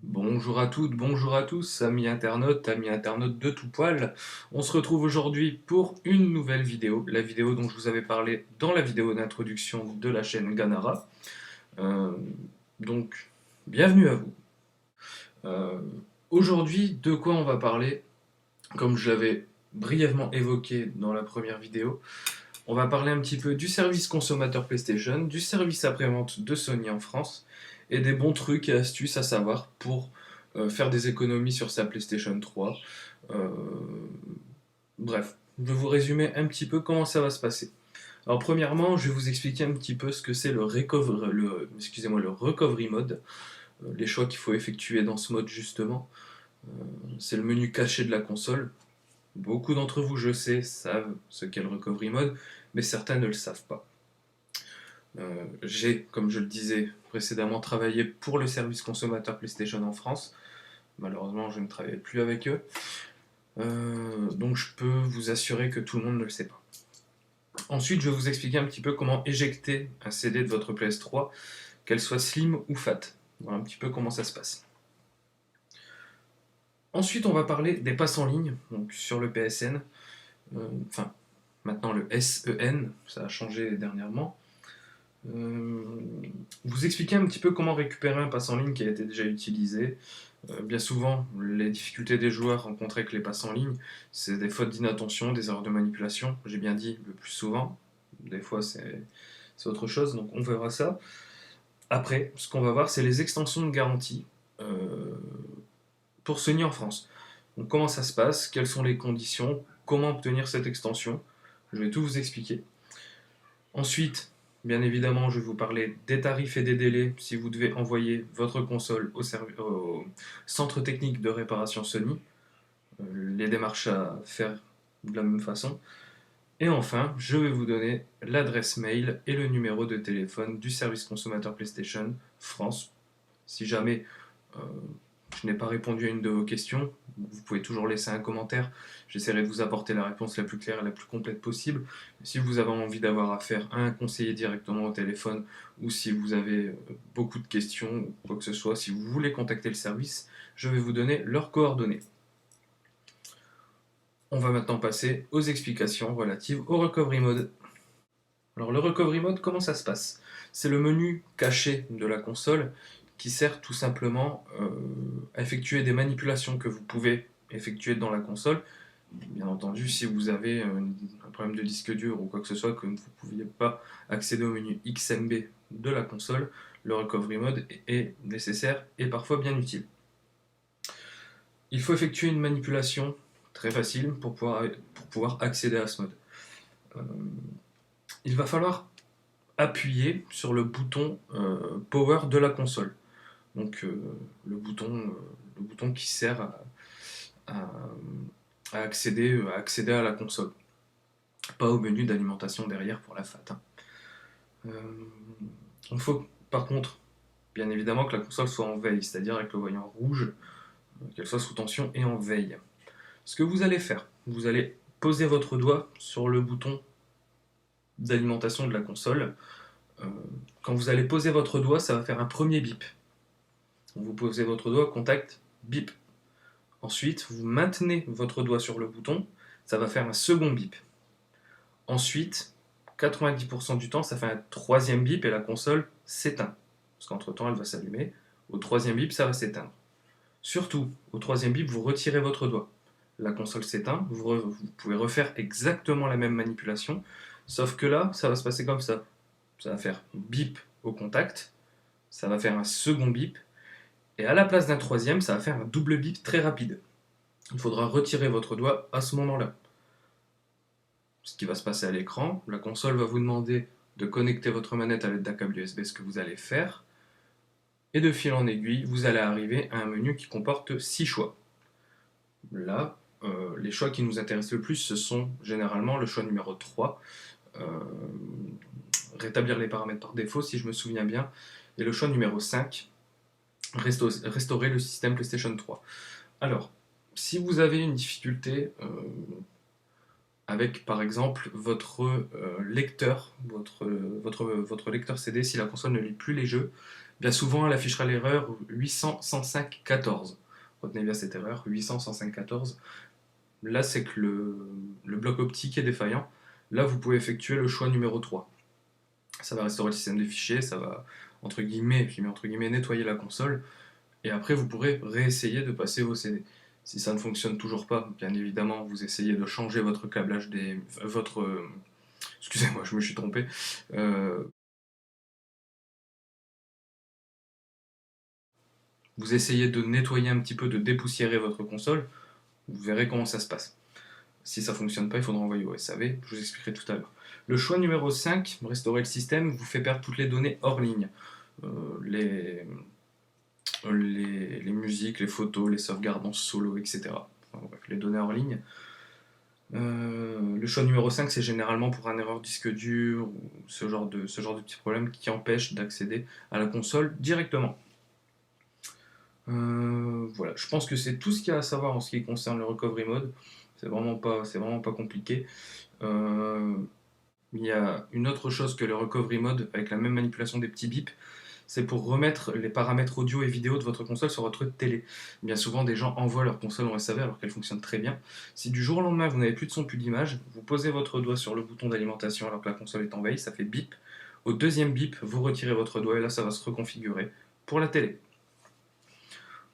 Bonjour à toutes, bonjour à tous, amis internautes de tout poil. On se retrouve aujourd'hui pour une nouvelle vidéo, la vidéo dont je vous avais parlé dans la vidéo d'introduction de la chaîne Ganara. Euh, donc, bienvenue à vous. Euh, Aujourd'hui, de quoi on va parler? Comme je l'avais brièvement évoqué dans la première vidéo, on va parler un petit peu du service consommateur PlayStation, du service après-vente de Sony en France, et des bons trucs et astuces à savoir pour faire des économies sur sa PlayStation 3. Euh, Bref, je vais vous résumer un petit peu comment ça va se passer. Alors premièrement, je vais vous expliquer un petit peu ce que c'est le recovery mode, les choix qu'il faut effectuer dans ce mode justement. C'est le menu caché de la console. Beaucoup d'entre vous, je sais, savent ce qu'est le recovery mode, mais certains ne le savent pas. J'ai, comme je le disais précédemment, travaillé pour le service consommateur PlayStation en France. Malheureusement, je ne travaille plus avec eux. Donc je peux vous assurer que tout le monde ne le sait pas. Ensuite, je vais vous expliquer un petit peu comment éjecter un CD de votre PS3, qu'elle soit slim ou fat. Voilà un petit peu comment ça se passe. Ensuite, on va parler des passes en ligne, donc sur le PSN. Enfin, maintenant le SEN, ça a changé dernièrement. Vous expliquer un petit peu comment récupérer un pass en ligne qui a été déjà utilisé. Bien souvent, les difficultés des joueurs rencontrées avec les passes en ligne, c'est des fautes d'inattention, des erreurs de manipulation. J'ai bien dit le plus souvent. Des fois, c'est autre chose, donc on verra ça. Après, ce qu'on va voir, c'est les extensions de garantie pour Sony en France. Donc, comment ça se passe, quelles sont les conditions, comment obtenir cette extension. Je vais tout vous expliquer. Ensuite, bien évidemment, je vais vous parler des tarifs et des délais si vous devez envoyer votre console au centre technique de réparation Sony, les démarches à faire de la même façon. Et enfin, je vais vous donner l'adresse mail et le numéro de téléphone du service consommateur PlayStation France. Si jamais euh, je n'ai pas répondu à une de vos questions, vous pouvez toujours laisser un commentaire. J'essaierai de vous apporter la réponse la plus claire et la plus complète possible. Si vous avez envie d'avoir affaire à un conseiller directement au téléphone, ou si vous avez beaucoup de questions, ou quoi que ce soit, si vous voulez contacter le service, je vais vous donner leurs coordonnées. On va maintenant passer aux explications relatives au recovery mode. Alors le recovery mode, comment ça se passe? C'est le menu caché de la console qui sert tout simplement à effectuer des manipulations que vous pouvez effectuer dans la console. Bien entendu, si vous avez un problème de disque dur ou quoi que ce soit, que vous ne pouviez pas accéder au menu XMB de la console, le recovery mode est nécessaire et parfois bien utile. Il faut effectuer une manipulation très facile pour pouvoir accéder à ce mode. Il va falloir appuyer sur le bouton Power de la console. Donc le bouton qui sert à, à accéder à la console. Pas au menu d'alimentation derrière pour la FAT. Il faut par contre, bien évidemment, que la console soit en veille, c'est-à-dire avec le voyant rouge, qu'elle soit sous tension et en veille. Ce que vous allez faire, vous allez poser votre doigt sur le bouton d'alimentation de la console. Quand vous allez poser votre doigt, ça va faire un premier bip. Vous posez votre doigt, contact, bip. Ensuite, vous maintenez votre doigt sur le bouton, ça va faire un second bip. Ensuite, 90% du temps, ça fait un troisième bip et la console s'éteint. Parce qu'entre-temps, elle va s'allumer. Au troisième bip, ça va s'éteindre. Surtout, au troisième bip, vous retirez votre doigt. La console s'éteint, vous pouvez refaire exactement la même manipulation, sauf que là, ça va se passer comme ça. Ça va faire bip au contact, ça va faire un second bip, et à la place d'un troisième, ça va faire un double bip très rapide. Il faudra retirer votre doigt à ce moment-là. Ce qui va se passer à l'écran, la console va vous demander de connecter votre manette à l'aide d'un câble USB, ce que vous allez faire, et de fil en aiguille, vous allez arriver à un menu qui comporte 6 choix. Là, les choix qui nous intéressent le plus, ce sont généralement le choix numéro 3, rétablir les paramètres par défaut, si je me souviens bien, et le choix numéro 5, restaurer le système PlayStation 3. Alors, si vous avez une difficulté avec par exemple votre lecteur, votre lecteur CD, si la console ne lit plus les jeux, bien souvent elle affichera l'erreur 800.105.14. Retenez bien cette erreur, 800.105.14. Là, c'est que le bloc optique est défaillant. Là, vous pouvez effectuer le choix numéro 3. Ça va restaurer le système des fichiers, ça va, entre guillemets, nettoyer la console, et après, vous pourrez réessayer de passer au CD. Si ça ne fonctionne toujours pas, bien évidemment, vous essayez de changer votre câblage excusez-moi, je me suis trompé. Euh, Vous essayez de nettoyer un petit peu, de dépoussiérer votre console, vous verrez comment ça se passe. Si ça ne fonctionne pas, il faudra envoyer au SAV, je vous expliquerai tout à l'heure. Le choix numéro 5, restaurer le système, vous fait perdre toutes les données hors ligne. Euh, les, les musiques, les photos, les sauvegardes en solo, etc. Enfin, bref, les données hors ligne. Le choix numéro 5, c'est généralement pour un erreur disque dur ou ce genre de petits problèmes qui empêchent d'accéder à la console directement. Voilà, je pense que c'est tout ce qu'il y a à savoir en ce qui concerne le recovery mode. C'est vraiment pas compliqué. Euh, il y a une autre chose que le recovery mode avec la même manipulation des petits bips, c'est pour remettre les paramètres audio et vidéo de votre console sur votre télé. Bien souvent, des gens envoient leur console en SAV alors qu'elle fonctionne très bien. Si du jour au lendemain, vous n'avez plus de son, plus d'image, vous posez votre doigt sur le bouton d'alimentation alors que la console est en veille, ça fait bip. Au deuxième bip, vous retirez votre doigt et là, ça va se reconfigurer pour la télé.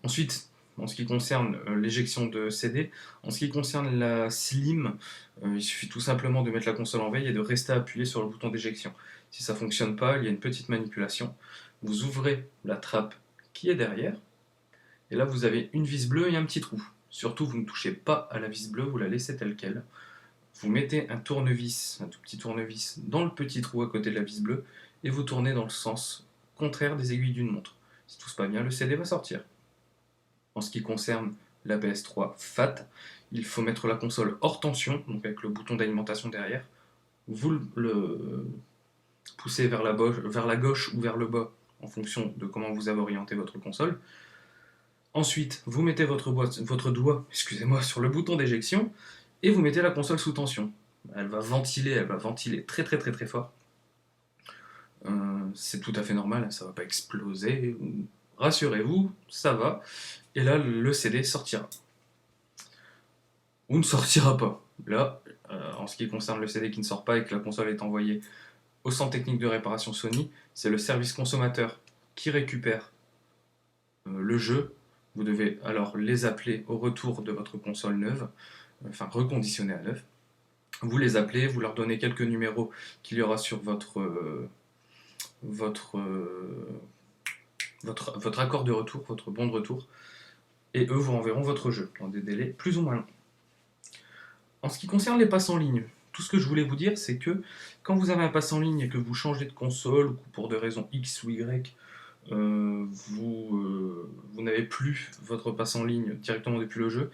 Ensuite, en ce qui concerne l'éjection de CD, en ce qui concerne la slim, il suffit tout simplement de mettre la console en veille et de rester appuyé sur le bouton d'éjection. Si ça ne fonctionne pas, il y a une petite manipulation. Vous ouvrez la trappe qui est derrière, et là vous avez une vis bleue et un petit trou. Surtout, vous ne touchez pas à la vis bleue, vous la laissez telle qu'elle. Vous mettez un tournevis, un tout petit tournevis, dans le petit trou à côté de la vis bleue, et vous tournez dans le sens contraire des aiguilles d'une montre. Si tout se passe bien, le CD va sortir. En ce qui concerne la PS3 FAT, il faut mettre la console hors tension, donc avec le bouton d'alimentation derrière. Vous le poussez vers la gauche ou vers le bas en fonction de comment vous avez orienté votre console. Ensuite, vous mettez votre doigt sur le bouton d'éjection et vous mettez la console sous tension. Elle va ventiler très très très très fort. C'est tout à fait normal, ça ne va pas exploser. Rassurez-vous, ça va. Et là, le CD sortira. Ou ne sortira pas. Là, en ce qui concerne le CD qui ne sort pas et que la console est envoyée au centre technique de réparation Sony, c'est le service consommateur qui récupère le jeu. Vous devez alors les appeler au retour de votre console neuve, enfin reconditionnée à neuf. Vous les appelez, vous leur donnez quelques numéros qu'il y aura sur votre, votre accord de retour, votre bon de retour, et eux vous renverront votre jeu dans des délais plus ou moins longs. En ce qui concerne les passes en ligne, tout ce que je voulais vous dire, c'est que quand vous avez un pass en ligne et que vous changez de console, ou pour des raisons X ou Y, vous n'avez plus votre pass en ligne directement depuis le jeu,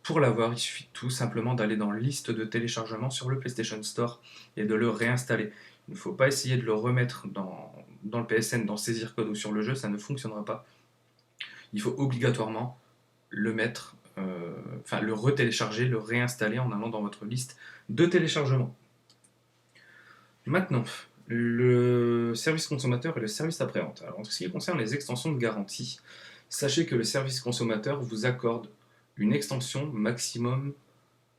pour l'avoir, il suffit tout simplement d'aller dans la liste de téléchargement sur le PlayStation Store et de le réinstaller. Il ne faut pas essayer de le remettre dans le PSN, dans saisir code ou sur le jeu, ça ne fonctionnera pas. Il faut obligatoirement le mettre, le retélécharger, le réinstaller en allant dans votre liste de téléchargement. Maintenant, le service consommateur et le service après-vente. Alors, en ce qui concerne les extensions de garantie, sachez que le service consommateur vous accorde une extension maximum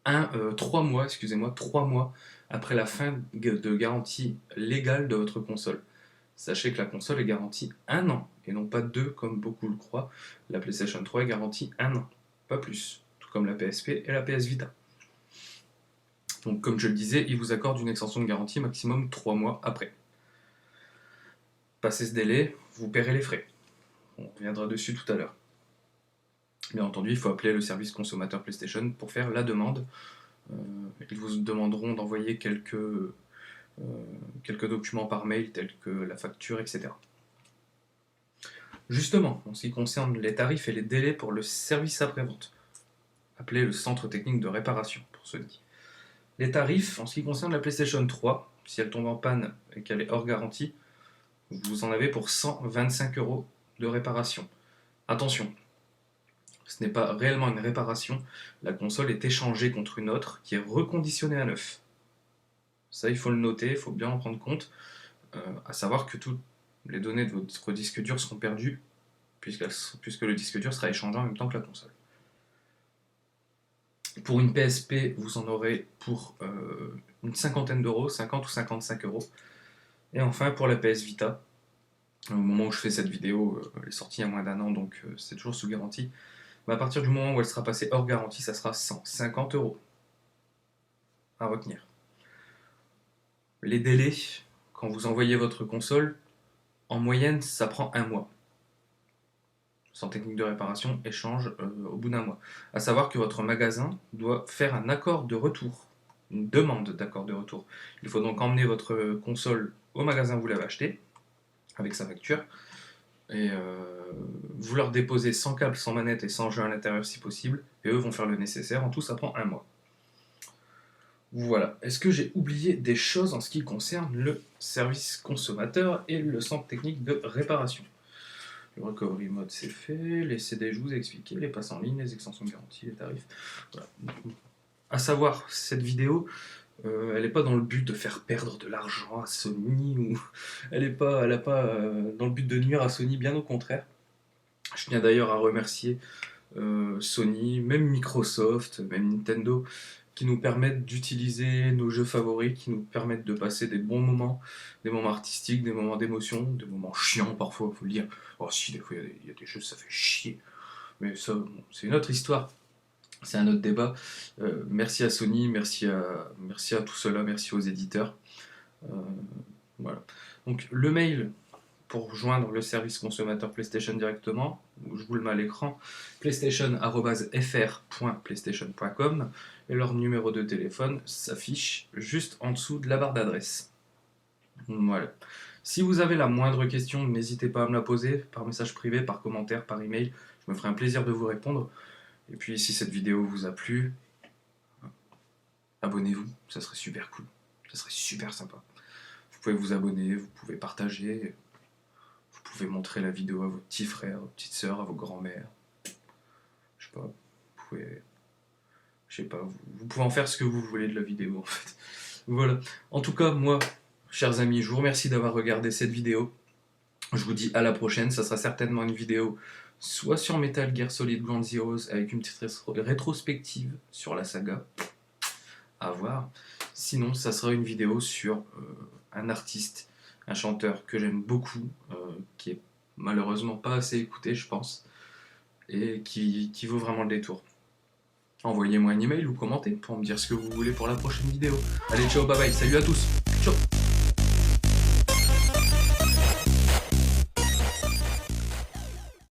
3 mois, 3 mois après la fin de garantie légale de votre console. Sachez que la console est garantie 1 an, et non pas 2 comme beaucoup le croient. La PlayStation 3 est garantie 1 an, pas plus, tout comme la PSP et la PS Vita. Donc comme je le disais, il vous accorde une extension de garantie maximum 3 mois après. Passé ce délai, vous paierez les frais. On reviendra dessus tout à l'heure. Bien entendu, il faut appeler le service consommateur PlayStation pour faire la demande. Ils vous demanderont d'envoyer quelques documents par mail tels que la facture, etc. Justement, en ce qui concerne les tarifs et les délais pour le service après-vente, appelé le centre technique de réparation pour Sony. Les tarifs, en ce qui concerne la PlayStation 3, si elle tombe en panne et qu'elle est hors garantie, vous en avez pour 125 € de réparation. Attention, Ce n'est pas réellement une réparation, la console est échangée contre une autre qui est reconditionnée à neuf. Ça, il faut le noter, il faut bien en prendre compte, à savoir que toutes les données de votre disque dur seront perdues puisque le disque dur sera échangé en même temps que la console. Pour une PSP, vous en aurez pour une cinquantaine d'euros, 50 ou 55 euros. Et enfin, pour la PS Vita, au moment où je fais cette vidéo, elle est sortie il y a moins d'un an, donc c'est toujours sous garantie. Mais à partir du moment où elle sera passée hors garantie, ça sera 150 euros à retenir. Les délais, quand vous envoyez votre console, en moyenne, ça prend un mois. Sans technique de réparation, échange au bout d'un mois. À savoir que votre magasin doit faire un accord de retour, une demande d'accord de retour. Il faut donc emmener votre console au magasin où vous l'avez acheté, avec sa facture, et vous leur déposez sans câble, sans manette et sans jeu à l'intérieur si possible, et eux vont faire le nécessaire. En tout, ça prend un mois. Voilà. Est-ce que j'ai oublié des choses en ce qui concerne le service consommateur et le centre technique de réparation? Le recovery mode c'est fait, les CD je vous ai expliqué, les passes en ligne, les extensions de garantie, les tarifs. Voilà. À savoir, cette vidéo, elle n'est pas dans le but de faire perdre de l'argent à Sony, ou elle n'est pas dans le but de nuire à Sony, bien au contraire. Je tiens d'ailleurs à remercier Sony, même Microsoft, même Nintendo, qui nous permettent d'utiliser nos jeux favoris, qui nous permettent de passer des bons moments, des moments artistiques, des moments d'émotion, des moments chiants parfois, il faut le dire. Oh si, des fois il y a des jeux ça fait chier, mais ça, bon, c'est une autre histoire, c'est un autre débat. Merci à Sony, merci à tout cela, merci aux éditeurs. Voilà. Donc le mail pour joindre le service consommateur PlayStation directement, je vous le mets à l'écran, playstation@fr.playstation.com, et leur numéro de téléphone s'affiche juste en dessous de la barre d'adresse. Voilà. Si vous avez la moindre question, n'hésitez pas à me la poser par message privé, par commentaire, par email. Je me ferai un plaisir de vous répondre. Et puis si cette vidéo vous a plu, abonnez-vous, ça serait super cool. Ça serait super sympa. Vous pouvez vous abonner, vous pouvez partager. Vous pouvez montrer la vidéo à vos petits frères, à vos petites sœurs, à vos grands-mères. Je sais pas, vous pouvez en faire ce que vous voulez de la vidéo en fait. Voilà. En tout cas, moi, chers amis, je vous remercie d'avoir regardé cette vidéo. Je vous dis à la prochaine, ça sera certainement une vidéo soit sur Metal Gear Solid Ground Zeroes avec une petite rétrospective sur la saga, à voir. Sinon, ça sera une vidéo sur un artiste, un chanteur que j'aime beaucoup, qui est malheureusement pas assez écouté, je pense, et qui vaut vraiment le détour. Envoyez-moi un email ou commentez pour me dire ce que vous voulez pour la prochaine vidéo. Allez, ciao, bye bye, salut à tous, ciao.